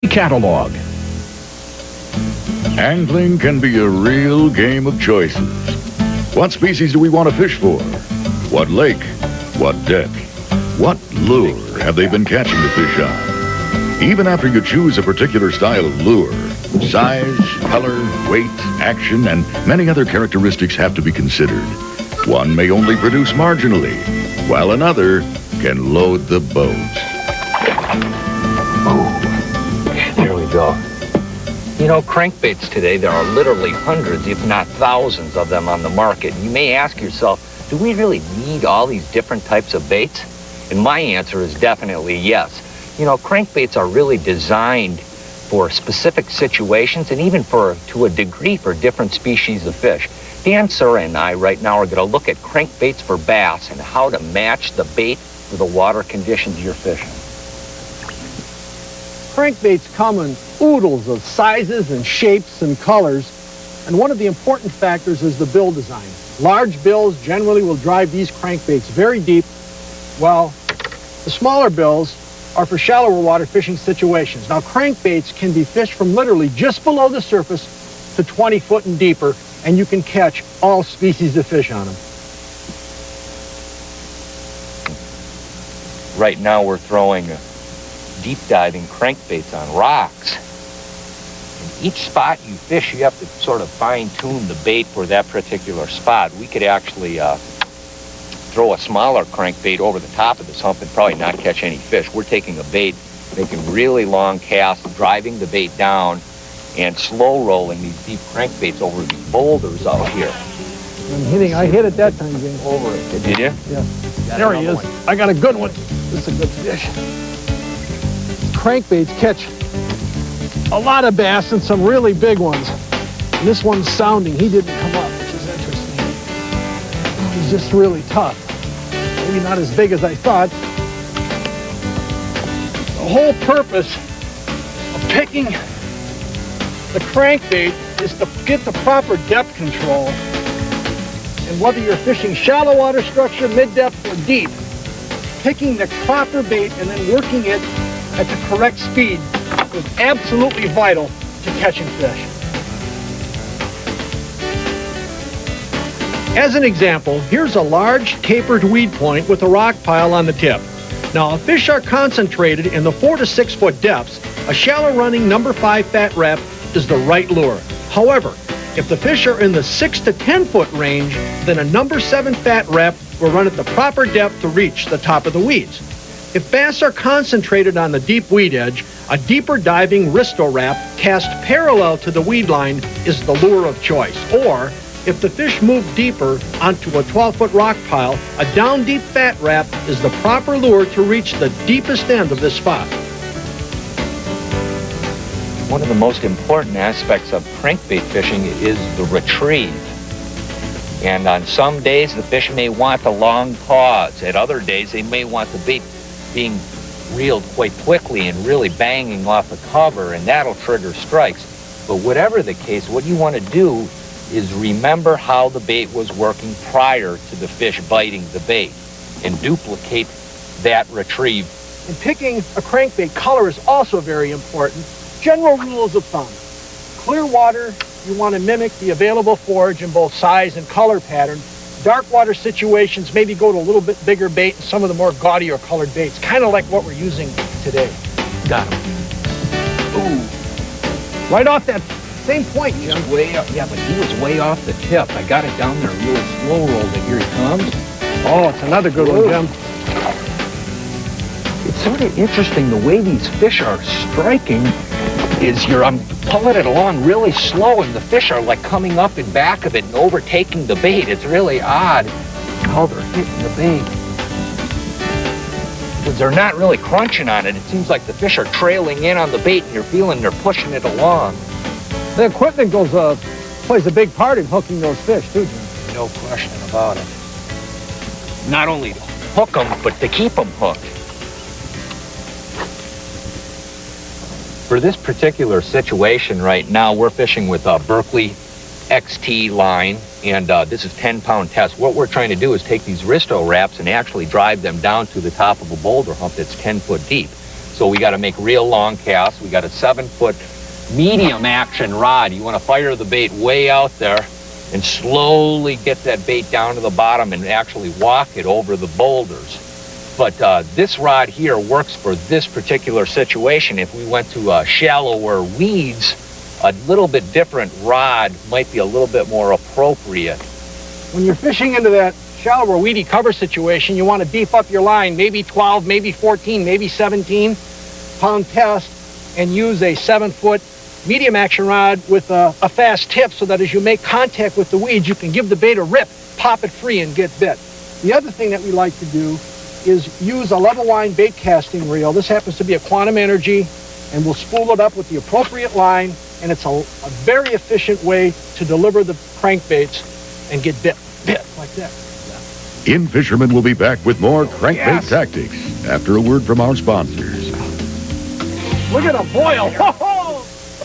catalog. Angling can be a real game of choices. What species do we want to fish for? What lake? What depth? What lure have they been catching the fish on? Even after you choose a particular style of lure, size, color, weight, action, and many other characteristics have to be considered. One may only produce marginally, while another can load the boat. Oh, there we go. You know, crankbaits today, there are literally hundreds, if not thousands of them on the market. You may ask yourself, do we really need all these different types of baits? And my answer is definitely yes. You know, crankbaits are really designed for specific situations and even to a degree for different species of fish. Dan Sura and I right now are going to look at crankbaits for bass and how to match the bait for the water conditions you're fishing. Crankbaits come in oodles of sizes and shapes and colors, and one of the important factors is the bill design. Large bills generally will drive these crankbaits very deep, while the smaller bills are for shallower water fishing situations. Now, crankbaits can be fished from literally just below the surface to 20 foot and deeper, and you can catch all species of fish on them. Right now we're throwing deep diving crankbaits on rocks. In each spot you fish, you have to sort of fine tune the bait for that particular spot. We could actually throw a smaller crankbait over the top of this hump and probably not catch any fish. We're taking a bait, making really long casts, driving the bait down, and slow rolling these deep crankbaits over these boulders out here. I hit it that time, James. Over it. Did you? Yeah. There he is. One. I got a good one. This is a good fish. Crankbaits catch a lot of bass and some really big ones. And this one's sounding. He didn't come up, which is interesting. He's just really tough. Maybe not as big as I thought. The whole purpose of picking the crankbait is to get the proper depth control. And whether you're fishing shallow water structure, mid-depth, or deep, picking the proper bait and then working it at the correct speed is absolutely vital to catching fish. As an example, here's a large tapered weed point with a rock pile on the tip. Now, if fish are concentrated in the 4 to 6 foot depths, a shallow running number 5 fat rep is the right lure. However, if the fish are in the 6 to 10 foot range, then a number 7 fat rep will run at the proper depth to reach the top of the weeds. If bass are concentrated on the deep weed edge, a deeper diving Risto wrap cast parallel to the weed line is the lure of choice. Or, if the fish move deeper onto a 12-foot rock pile, a down deep fat wrap is the proper lure to reach the deepest end of this spot. One of the most important aspects of crankbait fishing is the retrieve. And on some days, the fish may want a long pause. At other days, they may want the bait being reeled quite quickly and really banging off the cover, and that'll trigger strikes. But whatever the case, what you want to do is remember how the bait was working prior to the fish biting the bait and duplicate that retrieve. In picking a crankbait, color is also very important. General rules of thumb. Clear water, you want to mimic the available forage in both size and color pattern. Dark water situations, maybe go to a little bit bigger bait and some of the more gaudier colored baits, kind of like what we're using today. Got him. Ooh. Right off that same point, Jim. Way up, yeah, but he was way off the tip. I got it down there a little slow rolled, and here he comes. Oh, it's another good one, Jim. It's sort of interesting the way these fish are striking is I'm pulling it along really slow, and the fish are like coming up in back of it and overtaking the bait. It's really odd how they're hitting the bait. Because they're not really crunching on it. It seems like the fish are trailing in on the bait, and you're feeling they're pushing it along. The equipment plays a big part in hooking those fish, too, Jim. No question about it. Not only to hook them, but to keep them hooked. For this particular situation right now, we're fishing with a Berkley XT line, and this is 10-pound test. What we're trying to do is take these Risto wraps and actually drive them down to the top of a boulder hump that's 10 foot deep. So we got to make real long casts. We got a 7-foot medium action rod. You want to fire the bait way out there and slowly get that bait down to the bottom and actually walk it over the boulders. But this rod here works for this particular situation. If we went to shallower weeds, a little bit different rod might be a little bit more appropriate. When you're fishing into that shallower weedy cover situation, you want to beef up your line, maybe 12, maybe 14, maybe 17 pound test, and use a 7-foot medium action rod with a fast tip so that as you make contact with the weeds, you can give the bait a rip, pop it free, and get bit. The other thing that we like to do is use a level line bait casting reel. This happens to be a Quantum Energy, and we'll spool it up with the appropriate line, and it's a very efficient way to deliver the crankbaits and get bit like that. In Fisherman will be back with more crankbait tactics after a word from our sponsors. Look at them boil.